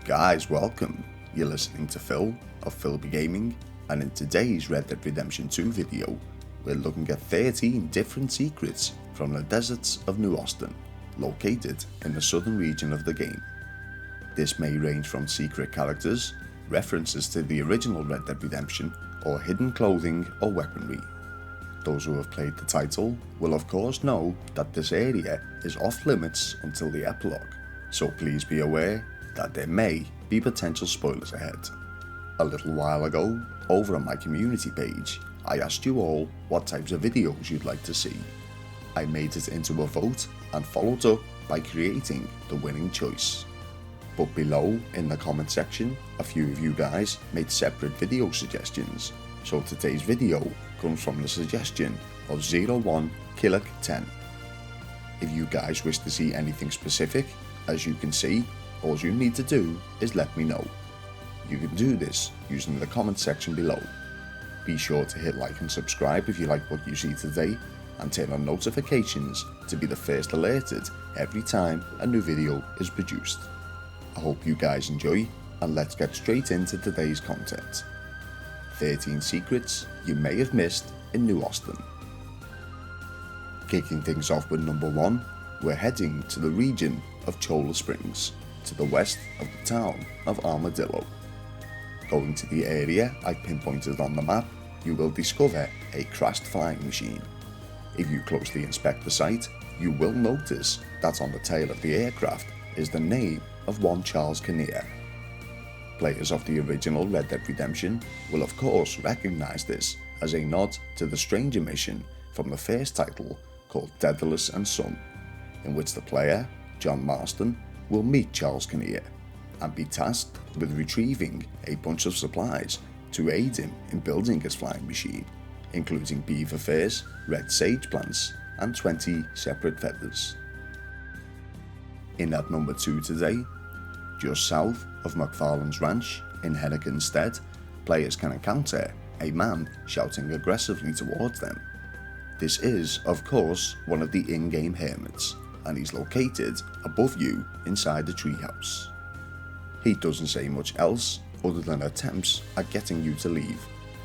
Guys, welcome. You're listening to Phil of Filbee Gaming, and in today's Red Dead Redemption 2 video, we're looking at 13 different secrets from the deserts of New Austin, located in the southern region of the game. This may range from secret characters, references to the original Red Dead Redemption, or hidden clothing or weaponry. Those who have played the title will of course know that this area is off limits until the epilogue, so please be aware that there may be potential spoilers ahead. A little while ago, over on my community page, I asked you all what types of videos you'd like to see. I made it into a vote and followed up by creating the winning choice. But below in the comment section, a few of you guys made separate video suggestions, so today's video comes from the suggestion of 01Killick10. If you guys wish to see anything specific, as you can see, all you need to do is let me know. You can do this using the comment section below. Be sure to hit like and subscribe if you like what you see today, and turn on notifications to be the first alerted every time a new video is produced. I hope you guys enjoy, and let's get straight into today's content. 13 secrets you may have missed in New Austin. Kicking things off with number 1, we're heading to the region of Cholla Springs, to the west of the town of Armadillo. Going to the area I pinpointed on the map, you will discover a crashed flying machine. If you closely inspect the site, you will notice that on the tail of the aircraft is the name of one Charles Kinnear. Players of the original Red Dead Redemption will of course recognise this as a nod to the Stranger mission from the first title called Daedalus and Son, in which the player, John Marston, will meet Charles Kinnear and be tasked with retrieving a bunch of supplies to aid him in building his flying machine, including beaver furs, red sage plants, and 20 separate feathers. In at number 2 today, just south of McFarlane's Ranch in Henniganstead, players can encounter a man shouting aggressively towards them. This is, of course, one of the in-game hermits, and he's located above you inside the treehouse. He doesn't say much else other than attempts at getting you to leave,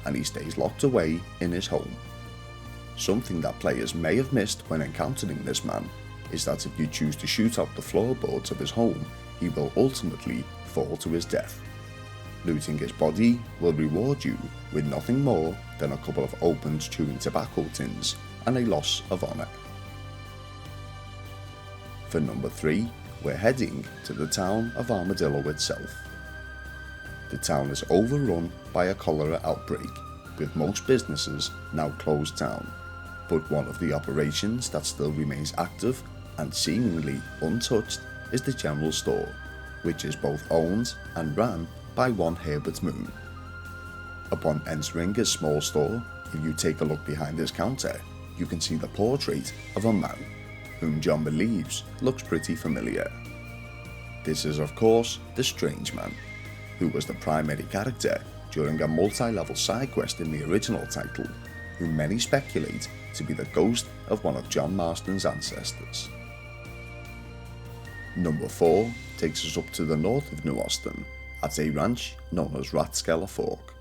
and he stays locked away in his home. Something that players may have missed when encountering this man is that if you choose to shoot out the floorboards of his home, he will ultimately fall to his death. Looting his body will reward you with nothing more than a couple of opened chewing tobacco tins and a loss of honour. For number 3, we're heading to the town of Armadillo itself. The town is overrun by a cholera outbreak, with most businesses now closed down, but one of the operations that still remains active and seemingly untouched is the general store, which is both owned and ran by one Herbert Moon. Upon entering his small store, if you take a look behind his counter, you can see the portrait of a man, whom John believes looks pretty familiar. This is of course the Strange Man, who was the primary character during a multi-level side quest in the original title, who many speculate to be the ghost of one of John Marston's ancestors. Number 4 takes us up to the north of New Austin, at a ranch known as Rathskeller Fork.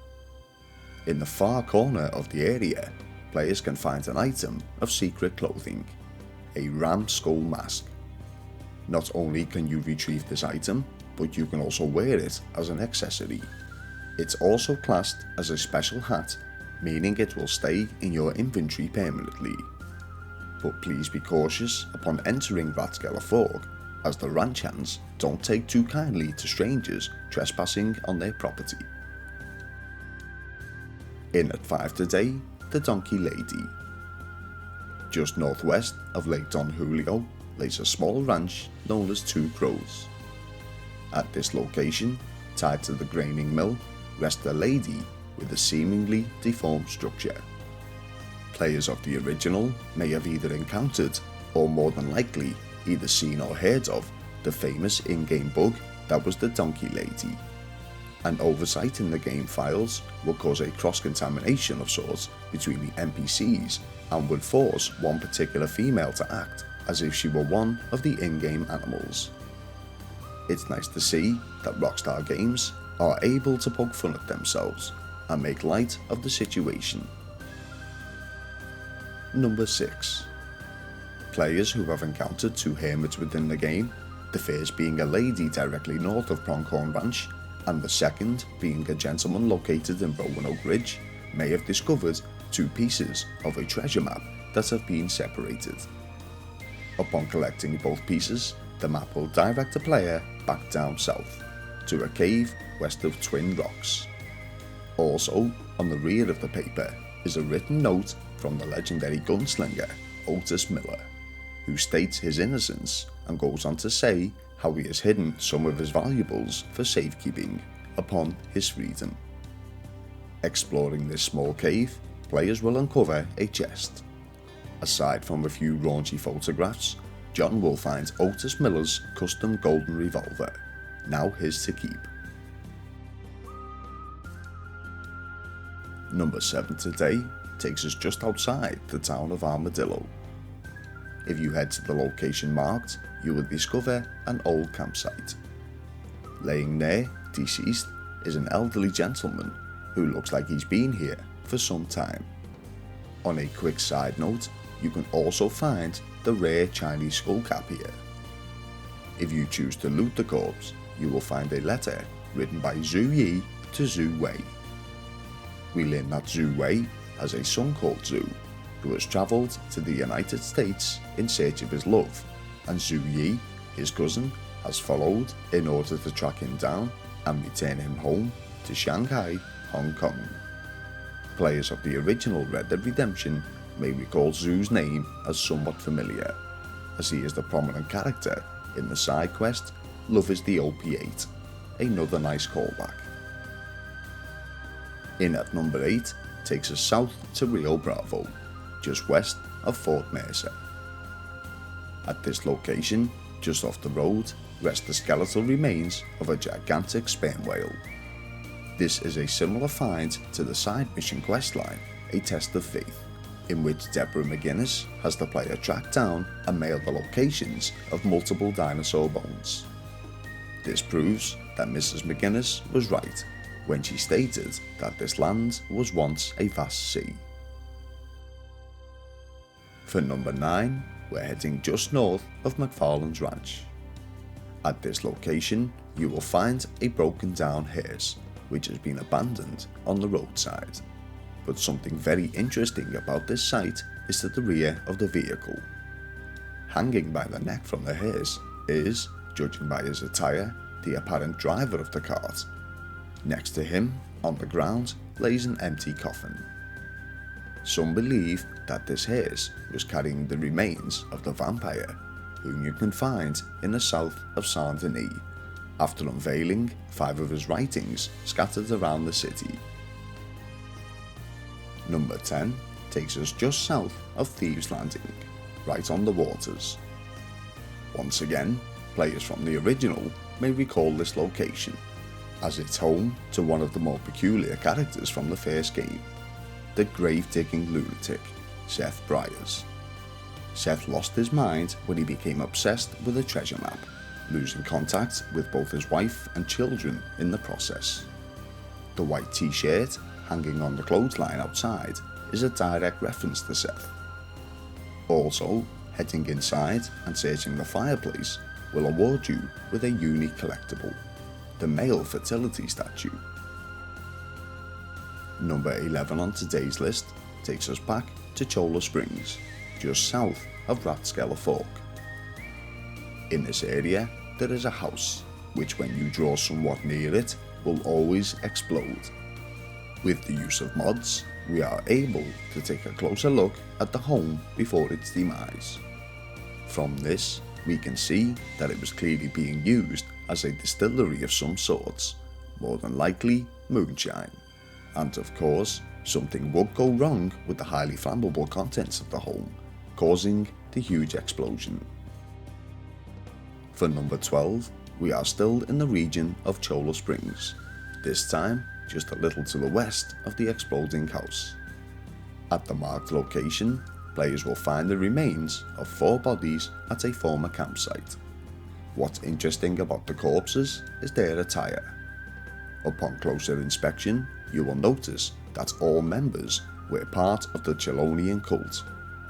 In the far corner of the area, players can find an item of secret clothing, a ram skull mask. Not only can you retrieve this item, but you can also wear it as an accessory. It's also classed as a special hat, meaning it will stay in your inventory permanently. But please be cautious upon entering Rathskeller Fork, as the ranch hands don't take too kindly to strangers trespassing on their property. In at 5 today, the Donkey Lady. Just northwest of Lake Don Julio lays a small ranch known as Two Crows. At this location, tied to the graining mill, rests a lady with a seemingly deformed structure. Players of the original may have either encountered, or more than likely either seen or heard of, the famous in-game bug that was the Donkey Lady. An oversight in the game files will cause a cross-contamination of sorts between the NPCs and would force one particular female to act as if she were one of the in-game animals. It's nice to see that Rockstar Games are able to poke fun at themselves and make light of the situation. Number 6. Players who have encountered 2 hermits within the game, the first being a lady directly north of Pronghorn Ranch, and the second being a gentleman located in Roanoke Ridge, may have discovered 2 pieces of a treasure map that have been separated. Upon collecting both pieces, the map will direct the player back down south, to a cave west of Twin Rocks. Also, on the rear of the paper is a written note from the legendary gunslinger Otis Miller, who states his innocence and goes on to say how he has hidden some of his valuables for safekeeping upon his freedom. Exploring this small cave, players will uncover a chest. Aside from a few raunchy photographs, John will find Otis Miller's custom golden revolver, now his to keep. Number 7 today takes us just outside the town of Armadillo. If you head to the location marked, you will discover an old campsite. Laying there, deceased, is an elderly gentleman who looks like he's been here for some time. On a quick side note, you can also find the rare Chinese skullcap here. If you choose to loot the corpse, you will find a letter written by Zhu Yi to Zhu Wei. We learn that Zhu Wei has a son called Zhu, who has travelled to the United States in search of his love, and Zhu Yi, his cousin, has followed in order to track him down and return him home to Shanghai, Hong Kong. Players of the original Red Dead Redemption may recall Zhu's name as somewhat familiar, as he is the prominent character in the side quest Love is the Opiate, another nice callback. In at number 8 takes us south to Rio Bravo, just west of Fort Mercer. At this location, just off the road, rest the skeletal remains of a gigantic sperm whale. This is a similar find to the side mission questline, A Test of Faith, in which Deborah McGinnis has the player track down and mail the locations of multiple dinosaur bones. This proves that Mrs. McGinnis was right when she stated that this land was once a vast sea. For number 9, we're heading just north of McFarland's Ranch. At this location, you will find a broken down hearse which has been abandoned on the roadside. But something very interesting about this site is to the rear of the vehicle. Hanging by the neck from the hearse is, judging by his attire, the apparent driver of the cart. Next to him, on the ground, lays an empty coffin. Some believe that this hearse was carrying the remains of the vampire, whom you can find in the south of Saint-Denis, after unveiling 5 of his writings scattered around the city. Number 10 takes us just south of Thieves Landing, right on the waters. Once again, players from the original may recall this location, as it's home to one of the more peculiar characters from the first game, the grave-digging lunatic, Seth Briers. Seth lost his mind when he became obsessed with a treasure map, losing contact with both his wife and children in the process. The white t-shirt hanging on the clothesline outside is a direct reference to Seth. Also, heading inside and searching the fireplace will award you with a unique collectible, the male fertility statue. Number 11 on today's list takes us back to Cholla Springs, just south of Rathskeller Fork. In this area, there is a house, which when you draw somewhat near it, will always explode. With the use of mods, we are able to take a closer look at the home before its demise. From this, we can see that it was clearly being used as a distillery of some sorts, more than likely moonshine. And of course, something would go wrong with the highly flammable contents of the home, causing the huge explosion. For number 12, we are still in the region of Cholla Springs, this time just a little to the west of the exploding house. At the marked location, players will find the remains of 4 bodies at a former campsite. What's interesting about the corpses is their attire. Upon closer inspection, you will notice that all members were part of the Chelonian cult,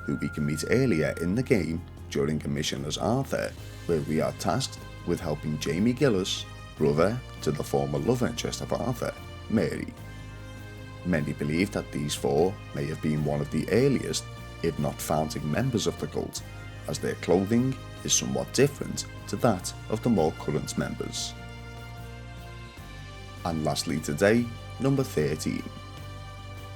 who we can meet earlier in the game during a mission as Arthur, where we are tasked with helping Jamie Gillis, brother to the former love interest of Arthur, Mary. Many believe that these four may have been one of the earliest, if not founding members of the cult, as their clothing is somewhat different to that of the more current members. And lastly today, number 13.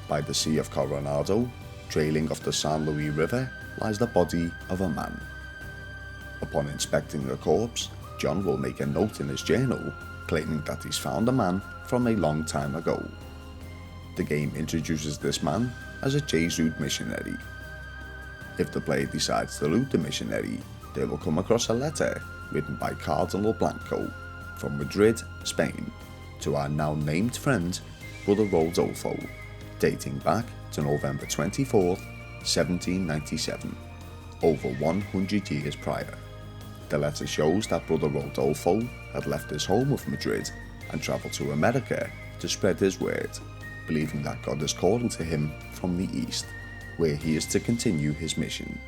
By the Sea of Coronado, trailing off the San Luis River, lies the body of a man. Upon inspecting the corpse, John will make a note in his journal claiming that he's found a man from a long time ago. The game introduces this man as a Jesuit missionary. If the player decides to loot the missionary, they will come across a letter written by Cardinal Blanco from Madrid, Spain, to our now named friend, Brother Rodolfo, dating back to November 24th, 1797, over 100 years prior. The letter shows that Brother Rodolfo had left his home of Madrid and travelled to America to spread his word, believing that God is calling to him from the east, where he is to continue his mission.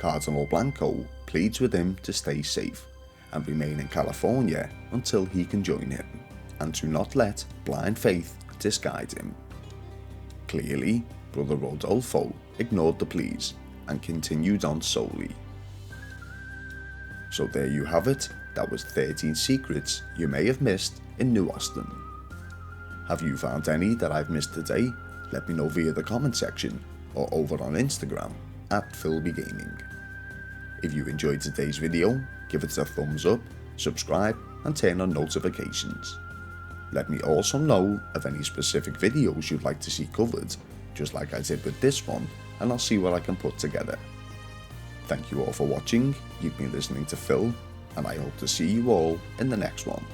Cardinal Blanco pleads with him to stay safe and remain in California until he can join him, and to not let blind faith misguide him. Clearly, Brother Rodolfo ignored the pleas and continued on solely. So there you have it, that was 13 secrets you may have missed in New Austin. Have you found any that I've missed today? Let me know via the comment section or over on Instagram at Filbee Gaming. If you enjoyed today's video, give it a thumbs up, subscribe and turn on notifications. Let me also know of any specific videos you'd like to see covered, just like I did with this one, and I'll see what I can put together. Thank you all for watching, you've been listening to Phil, and I hope to see you all in the next one.